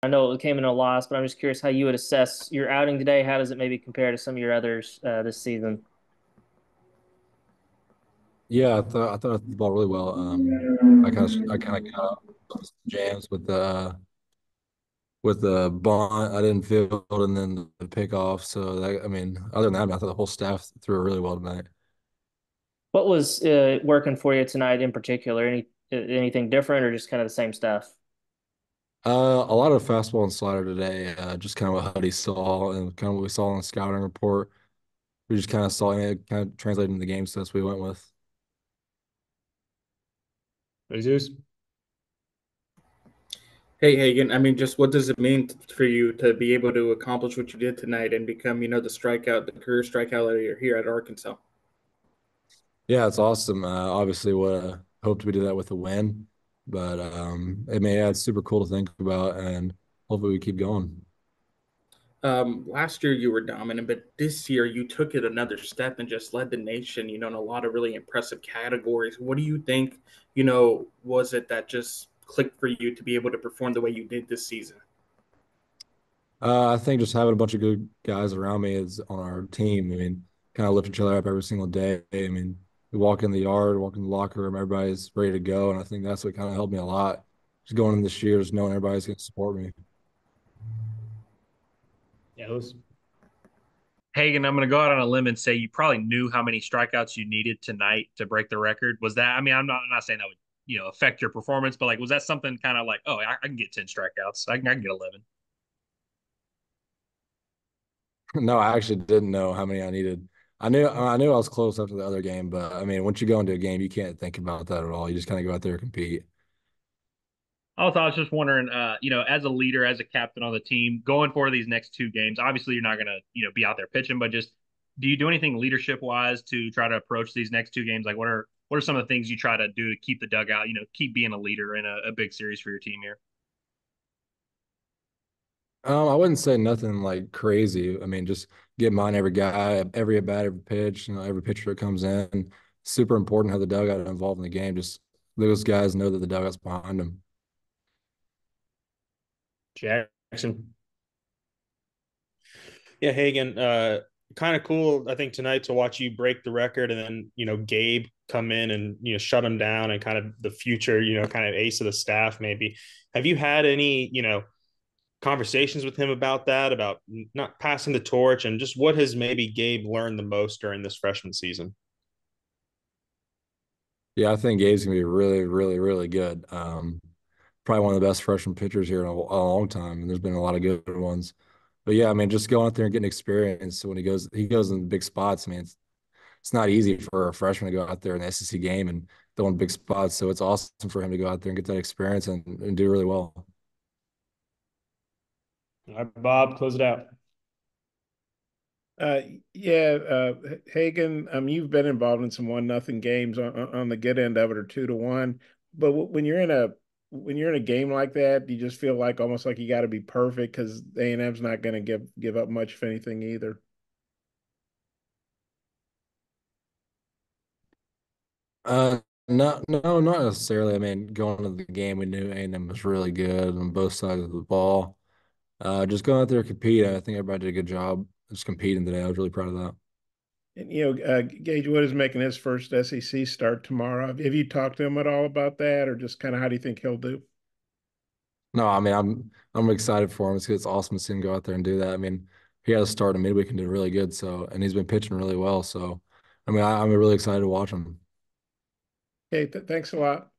I know it came in a loss, but I'm just curious how you would assess your outing today. How does it maybe compare to some of your others this season? Yeah, I thought I threw the ball really well. I kind of got up some jams with the bunt. I didn't field and then the pickoff. So that, I mean, other than that, I thought the whole staff threw really well tonight. What was working for you tonight in particular? Anything different or just kind of the same stuff? A lot of fastball and slider today. Just kind of what Huddy saw and kind of what we saw in the scouting report. We just kind of saw it kind of translated into the game, so that's what we went with. Jesus. Hey, Hagen, I mean, just what does it mean for you to be able to accomplish what you did tonight and become, the career strikeout leader here at Arkansas? Yeah, it's awesome. Obviously, would hoped we did that with a win, but it's super cool to think about, and hopefully we keep going. Last year you were dominant, but this year you took it another step and just led the nation, in a lot of really impressive categories. What do you think, was it that just clicked for you to be able to perform the way you did this season? I think just having a bunch of good guys around me is on our team. I mean, kind of lift each other up every single day. I mean, we walk in the yard, walk in the locker room, everybody's ready to go, and I think that's what kind of helped me a lot. Just going in this year, just knowing everybody's going to support me. Yeah, it was. Hagen, I'm going to go out on a limb and say you probably knew how many strikeouts you needed tonight to break the record. Was that? I mean, I'm not saying that would affect your performance, but like, was that something kind of like, oh, I can get 10 strikeouts, I can get 11. No, I actually didn't know how many I needed. I knew I was close after the other game, but I mean, once you go into a game, you can't think about that at all. You just kind of go out there and compete. Also, I was just wondering, as a leader, as a captain on the team, going for these next two games, obviously you're not going to, be out there pitching, but just do you do anything leadership wise to try to approach these next two games? Like, what are some of the things you try to do to keep the dugout, keep being a leader in a big series for your team here? I wouldn't say nothing like crazy. I mean, just get mine every guy, every at bat, every pitch, every pitcher that comes in. Super important how the dugout involved in the game. Just those guys know that the dugout's behind them. Jackson. Yeah, Hagen, kind of cool, I think, tonight to watch you break the record and then, Gabe come in and, shut him down and kind of the future, kind of ace of the staff, maybe. Have you had any, conversations with him about that, about not passing the torch, and just what has maybe Gabe learned the most during this freshman season? Yeah, I think Gabe's gonna be really, really, really good. Probably one of the best freshman pitchers here in a long time, and there's been a lot of good ones. But yeah, I mean, just going out there and getting experience. So when he goes in big spots. I mean, it's not easy for a freshman to go out there in the SEC game and throw in big spots. So it's awesome for him to go out there and get that experience and do really well. All right, Bob, close it out. Uh, yeah, Hagen, you've been involved in some 1-0 games on the good end of it or 2-1. But when you're in a game like that, you just feel like almost like you got to be perfect because A&M's not going to give up much, if anything, either. No, not necessarily. I mean, going to the game, we knew A&M was really good on both sides of the ball. Just going out there and compete. I think everybody did a good job just competing today. I was really proud of that. And Gage Wood is making his first SEC start tomorrow. Have you talked to him at all about that, or just kind of how do you think he'll do? No, I mean, I'm excited for him. It's awesome to see him go out there and do that. I mean, he had a start in midweek and did really good. So, and he's been pitching really well. So, I mean, I'm really excited to watch him. Okay, thanks a lot.